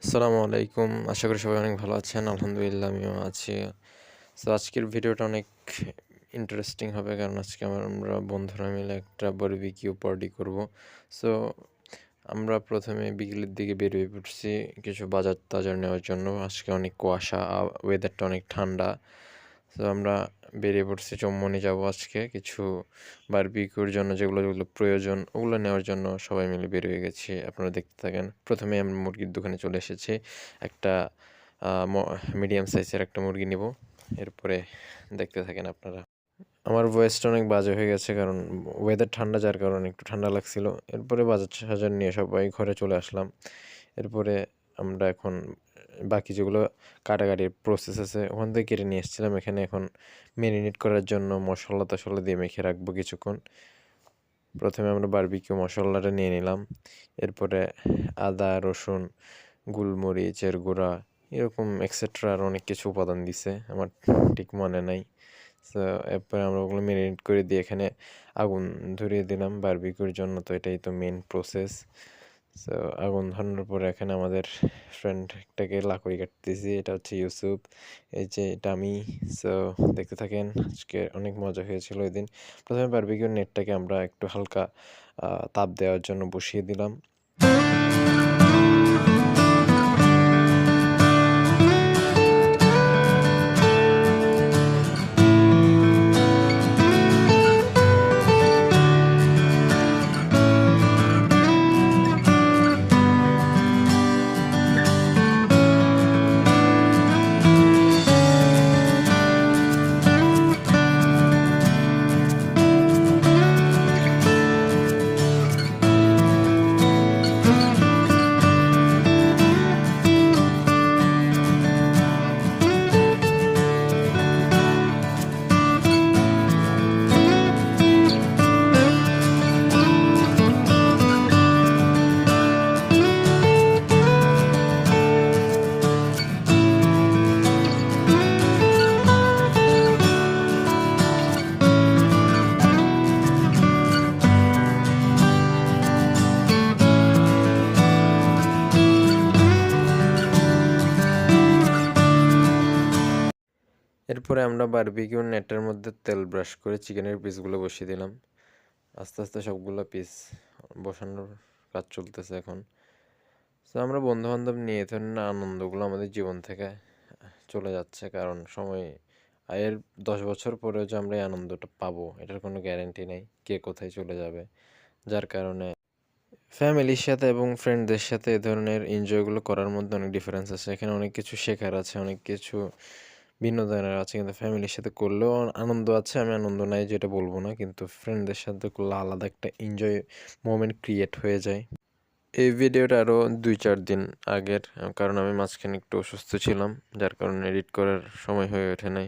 আসসালামু আলাইকুম। আশা করি সবাই অনেক ভালো আছেন। আলহামদুলিল্লাহ আমিও আছি। সো আজকের ভিডিওটা অনেক ইন্টারেস্টিং হবে কারণ আজকে আমরা বন্ধুরা মিলে একটা বারবিকিউ পার্টি করব। সো আমরা প্রথমে বিকেলের দিকে বের হয়ে পড়ছি কিছু বাজার-টাজার নেওয়ার জন্য। আজকে অনেক কুয়াশা, ওয়েদারটা অনেক ঠান্ডা। সো আমরা বেরিয়ে পড়ছি চৌমনি যাব আজকে কিছু বারবিকিউর জন্য যেগুলো প্রয়োজন ওগুলো নেওয়ার জন্য সবাই মিলে বের হয়ে গেছি। আপনারা দেখতে থাকেন। প্রথমে আমরা মুরগির দোকানে চলে এসেছি। একটা মিডিয়াম সাইজের একটা মুরগি নিব। এরপরে দেখতে থাকেন আপনারা। আমার ভয়েসটা অনেক বাজে হয়ে গেছে কারণ ওয়েদার ঠান্ডা যার কারণে একটু ঠান্ডা লাগছিল। এরপরে বাজার-টাজার নিয়ে সবাই ঘরে চলে আসলাম। এরপরে আমরা এখন বাকি যেগুলো কাটাকাটির প্রসেস আছে ওখান থেকে কেটে নিয়ে এসেছিলাম। এখানে এখন মেরিনেট করার জন্য মশলা-টশলা দিয়ে মেখে রাখবো কিছুক্ষণ। প্রথমে আমরা বারবিকিউ মশলাটা নিয়ে নিলাম। এরপরে আদা, রসুন, গোলমরিচের গুঁড়া এরকম এক্সেট্রা আরও অনেক কিছু উপাদান দিছে। আমার ঠিক মনে নাই। সো এরপরে আমরা ওগুলো মেরিনেট করে দিয়ে এখানে আগুন ধরিয়ে দিলাম বারবিকিউর জন্য। তো এটাই তো মেইন প্রসেস। সো আগুন ধরানোর পরে এখানে আমাদের ফ্রেন্ডটাকে লাকড়ি কাটতেছি। এটা হচ্ছে ইউসুফ। এই যে এটা আমি। সো দেখতে থাকেন। আজকে অনেক মজা হয়েছিল ওইদিন। প্রথমে বারবিকিউর নেটটাকে আমরা একটু হালকা তাপ দেওয়ার জন্য বসিয়ে দিলাম। এরপরে আমরা বারবিকিউ নেটের মধ্যে তেল ব্রাশ করে চিকেনের পিসগুলো বসিয়ে দিলাম। আস্তে আস্তে সবগুলো পিস বসানোর কাজ চলতেছে এখন। তো আমরা বন্ধুবান্ধব নিয়ে ধরুন আনন্দগুলো আমাদের জীবন থেকে চলে যাচ্ছে কারণ এর 10 বছর পরেও যে আমরা এই আনন্দটা পাবো এটার কোনো গ্যারান্টি নেই কে কোথায় চলে যাবে। যার কারণে ফ্যামিলির সাথে এবং ফ্রেন্ডদের সাথে এ ধরনের এনজয়গুলো করার মধ্যে অনেক ডিফারেন্স আছে। এখানে অনেক কিছু শেখার আছে, অনেক কিছু বিনোদনের আছে। কিন্তু ফ্যামিলির সাথে করলেও আনন্দ আছে, আমি আনন্দ নাই যেটা বলবো না। কিন্তু ফ্রেন্ডদের সাথে করলে আলাদা একটা এনজয় মোমেন্ট ক্রিয়েট হয়ে যায়। এই ভিডিওটা আরও 2-4 দিন আগের কারণ আমি মাঝখানে একটু অসুস্থ ছিলাম যার কারণে এডিট করার সময় হয়ে ওঠে নাই।